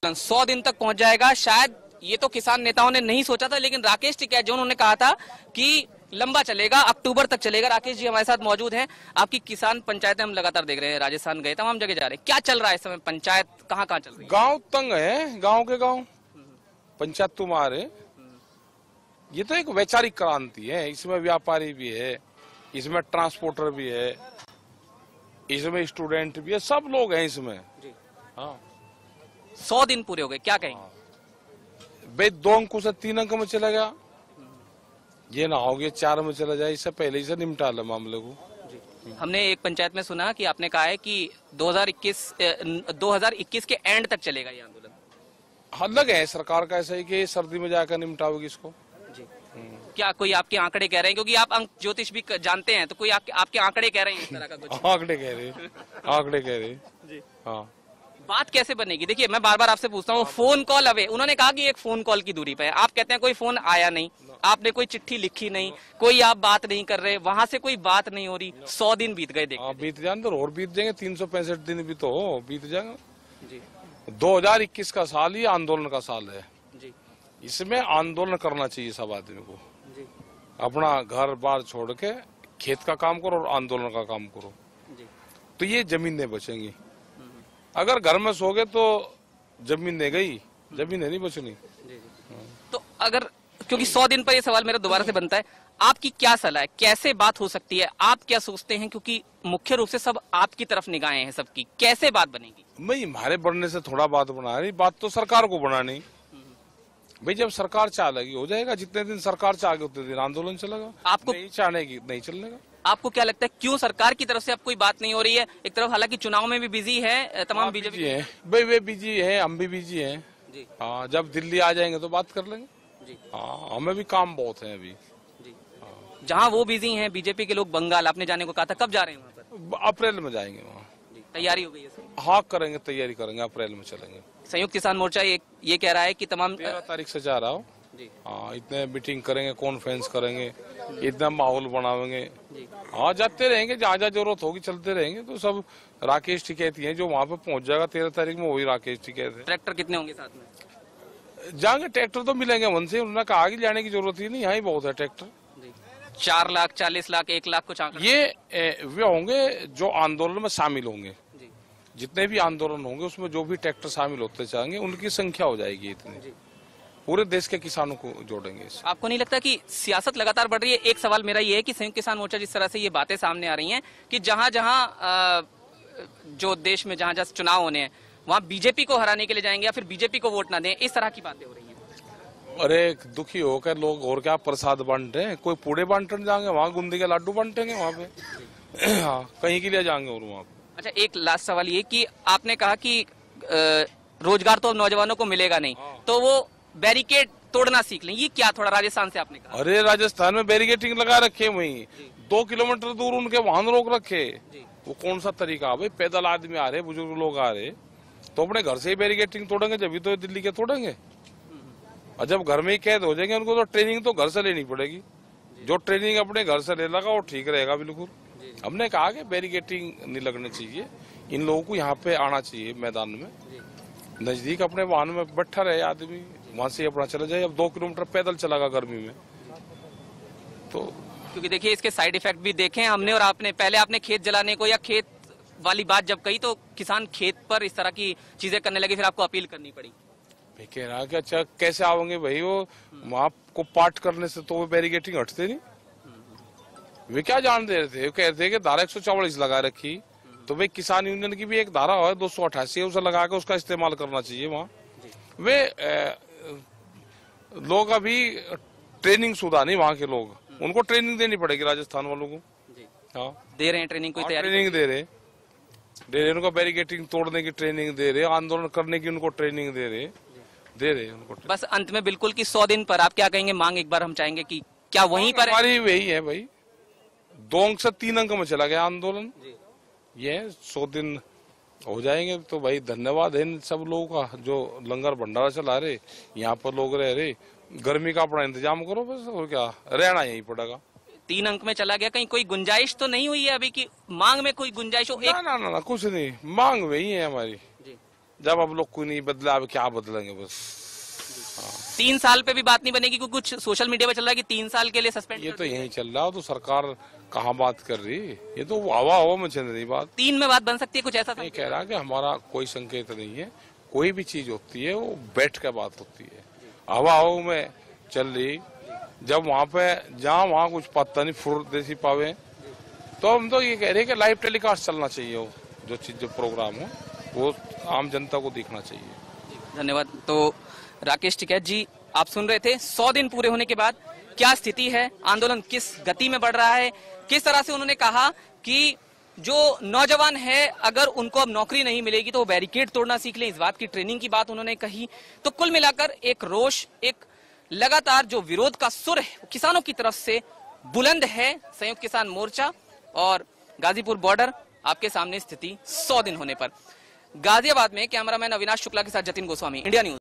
100 दिन तक पहुंच जाएगा शायद। ये तो किसान नेताओं ने नहीं सोचा था, लेकिन राकेश टिकैत जो उन्होंने कहा था कि लंबा चलेगा, अक्टूबर तक चलेगा। राकेश जी हमारे साथ मौजूद हैं। आपकी किसान पंचायतें हम लगातार देख रहे हैं, राजस्थान गए, तमाम जगह जा रहे हैं। क्या चल रहा है इस समय? पंचायत कहाँ कहाँ चल रही है? गांव तंग है, गांव के गांव पंचायत तुम्हारे। ये तो एक वैचारिक क्रांति है। इसमें व्यापारी भी है, इसमें ट्रांसपोर्टर भी है, इसमें स्टूडेंट भी है, सब लोग हैं इसमें। हाँ, 100 दिन पूरे हो गए, क्या कहेंगे? भाई 2 अंक से 3 अंक में चला गया, ये ना हो गया 4 में चला जाए। इससे पहले से निपटा ले मामले को। हमने एक पंचायत में सुना कि आपने कहा है कि 2021 के एंड तक चलेगा ये आंदोलन। अलग है सरकार का ऐसा ही कि सर्दी में जाकर निपटाओगी इसको। जी। क्या कोई आपके आंकड़े कह रहे हैं, क्योंकि आप अंक ज्योतिष भी जानते हैं, तो कोई आपके आंकड़े कह रहे हैं इस तरह का कुछ? आंकड़े कह रहे जी। हाँ, बात कैसे बनेगी? देखिए, मैं बार बार आपसे पूछता हूँ, फोन कॉल अवे, उन्होंने कहा कि एक फोन कॉल की दूरी पे है। आप कहते हैं कोई फोन आया नहीं, आपने कोई चिट्ठी लिखी नहीं, कोई आप बात नहीं कर रहे, वहां से कोई बात नहीं हो रही। 100 दिन बीत गए। देखिए बीत जाए तो और बीत जाएंगे, 365 दिन भी तो बीत जाएंगे। जी। 2021 का साल ही आंदोलन का साल है जी। इसमें आंदोलन करना चाहिए सब आदमी को। जी। अपना घर बार छोड़ के खेत का काम करो और आंदोलन का काम करो, जी। तो ये जमीनें बचेंगी। अगर घर में सोगे तो जमीनें गई, जमीनें नहीं बचनी। तो अगर, क्योंकि 100 दिन पर ये सवाल मेरा दोबारा से बनता है, आपकी क्या सलाह है, कैसे बात हो सकती है? आप क्या सोचते हैं? क्योंकि मुख्य रूप से सब आपकी तरफ निगाहें हैं सबकी, कैसे बात बनेगी? भाई हमारे बढ़ने से थोड़ा बात बना रही, बात तो सरकार को बनानी। भाई जब सरकार चाह लगी हो जाएगा, जितने दिन सरकार चाहेगी उतने दिन आंदोलन चलेगा। आपको नहीं चाहने की नहीं चलेगा। आपको क्या लगता है क्यों सरकार की तरफ से अब कोई बात नहीं हो रही है? एक तरफ हालांकि चुनाव में भी बिजी है तमाम बीजेपी है भाई, वे बिजी है, हम भी बिजी हैं। जी। हाँ, जब दिल्ली आ जाएंगे तो बात कर लेंगे। जी। हाँ, हमें भी काम बहुत है अभी। जी। जहाँ वो बिजी हैं, बीजेपी के लोग बंगाल आपने जाने को कहा था, कब जा रहे हैं वहाँ पर? अप्रैल में जाएंगे वहाँ। तैयारी हो गई है? हाँ करेंगे, तैयारी करेंगे, अप्रैल में चलेंगे। संयुक्त किसान मोर्चा ये कह रहा है कि तमाम 13 तारीख से जा रहा हूँ। हाँ, इतने मीटिंग करेंगे, कॉन्फ्रेंस करेंगे, इतना माहौल बनाएंगे। हाँ, जाते रहेंगे, जहाँ जहाँ जरूरत होगी चलते रहेंगे। तो सब राकेश टिकैत ही है जो वहाँ पे पहुँच जाएगा 13 तारीख में, वही राकेश टिकैत है। ट्रैक्टर कितने होंगे साथ में? जाएंगे, ट्रैक्टर तो मिलेंगे उनसे, उन्होंने कहा कि जाने की जरूरत ही नहीं, यहाँ ही बहुत है ट्रैक्टर। 4 लाख, 40 लाख, 1 लाख कुछ आंकड़ा? ये वे होंगे जो आंदोलन में शामिल होंगे। जितने भी आंदोलन होंगे उसमें जो भी ट्रैक्टर शामिल होते जाएंगे, उनकी संख्या हो जाएगी इतनी। पूरे देश के किसानों को जोड़ेंगे। आपको नहीं लगता कि सियासत लगातार बढ़ रही है? एक सवाल मेरा ये है कि संयुक्त किसान मोर्चा जिस तरह से ये बातें सामने आ रही हैं कि जहां जहां जो देश में जहां जहां चुनाव होने हैं वहां बीजेपी को हराने के लिए जाएंगे या फिर बीजेपी को वोट ना दें, इस तरह की बातें हो रही हैं। अरे दुखी होकर लोग और क्या प्रसाद बांटे हैं, कोई पूड़े बांटने जाएंगे, वहाँ बूंदी के लड्डू बांटेंगे वहाँ पे। हाँ, कहीं के लिए जाएंगे और वहाँ पे। अच्छा, एक लास्ट सवाल ये कि आपने कहा कि रोजगार तो नौजवानों को मिलेगा नहीं, तो वो बैरिकेड तोड़ना सीख लें, ये क्या? थोड़ा राजस्थान से आपने कहा। अरे राजस्थान में बैरिकेटिंग लगा रखे वहीं 2 किलोमीटर दूर उनके वाहन रोक रखे। वो कौन सा तरीका? भाई पैदल आदमी आ रहे, बुजुर्ग लोग आ रहे, तो अपने घर से ही बैरिकेटिंग तोड़ेंगे, जब भी तो दिल्ली के तोड़ेंगे। और जब घर में ही कैद हो जाएंगे उनको, तो ट्रेनिंग तो घर से लेनी पड़ेगी। जो ट्रेनिंग अपने घर से ले लगा वो ठीक रहेगा बिल्कुल। हमने कहा कि बैरिकेटिंग नहीं लगनी चाहिए, इन लोगों को यहाँ पे आना चाहिए मैदान में, नजदीक अपने वाहन में बैठा रहे आदमी, वहां से अपना चला जाए। अब 2 किलोमीटर पैदल चलागा गर्मी में तो। क्योंकि देखिए इसके साइड इफेक्ट भी देखे हमने और आपने। पहले आपने खेत जलाने को या खेत वाली बात जब कही तो किसान खेत पर इस तरह की चीजें करने लगे, फिर आपको अपील करनी पड़ी। मैं कह रहा कि अच्छा कैसे आओगे भाई, वो वहां को पार्ट करने से तो वो बैरिकेटिंग हटते नहीं। वे क्या जान दे रहे थे, वो कहते थे कि धारा 144 लगा रखी, तो भाई किसान यूनियन की भी एक धारा है 288, उसे लगा के उसका इस्तेमाल करना चाहिए वहाँ। वे लोग अभी ट्रेनिंग शुदा नहीं, वहाँ के लोग, उनको ट्रेनिंग देनी पड़ेगी राजस्थान वालों को। हाँ, दे रहे हैं ट्रेनिंग, कोई तैयारी ट्रेनिंग दे रहे उनको, बैरिकेटिंग तोड़ने की ट्रेनिंग दे रहे, आंदोलन करने की उनको ट्रेनिंग दे रहे उनको। बस अंत में बिल्कुल कि 100 दिन पर आप क्या कहेंगे? मांग एक बार हम चाहेंगे कि क्या वहीं पर हमारी वही है भाई, 2 अंक से 3 अंक में चला गया आंदोलन। ये 100 दिन हो जाएंगे तो भाई धन्यवाद है इन सब लोगों का जो लंगर भंडारा चला रहे, यहाँ पर लोग रह रहे। गर्मी का अपना इंतजाम करो बस, और क्या, रहना यही पड़ेगा। 3 अंक में चला गया, कहीं कोई गुंजाइश तो नहीं हुई है अभी की मांग में? कोई गुंजाइश हो? ना, कुछ नहीं, मांग वही है हमारी। जब अब लोग कोई नहीं बदला, अब क्या बदलेंगे बस। 3 साल पे भी बात नहीं बनेगी, क्योंकि कुछ सोशल मीडिया पे चल रहा है कि 3 साल के लिए सस्पेंड। ये तो यही चल रहा है, तो सरकार कहाँ बात कर रही है, ये तो हवा में चल रही बात। 3 में बात बन सकती है, कुछ ऐसा नहीं कह रहा कि हमारा कोई संकेत नहीं है, कोई भी चीज होती है वो बैठ के बात होती है, हवा में चल रही। जब वहाँ पे जहाँ वहाँ कुछ पता नहीं फुर देसी पावे, तो हम तो ये कह रहे हैं कि लाइव टेलीकास्ट चलना चाहिए, वो जो चीज जो प्रोग्राम हो वो आम जनता को देखना चाहिए। धन्यवाद। तो राकेश टिकैत जी, आप सुन रहे थे 100 दिन पूरे होने के बाद क्या स्थिति है, आंदोलन किस गति में बढ़ रहा है, किस तरह से उन्होंने कहा कि जो नौजवान है अगर उनको अब नौकरी नहीं मिलेगी तो वो बैरिकेड तोड़ना सीख लें, इस बात की ट्रेनिंग की बात उन्होंने कही। तो कुल मिलाकर एक रोष, एक लगातार जो विरोध का सुर है वो किसानों की तरफ से बुलंद है। संयुक्त किसान मोर्चा और गाजीपुर बॉर्डर आपके सामने स्थिति 100 दिन होने पर। गाजियाबाद में कैमरामैन अविनाश शुक्ला के साथ जतिन गोस्वामी, इंडिया न्यूज।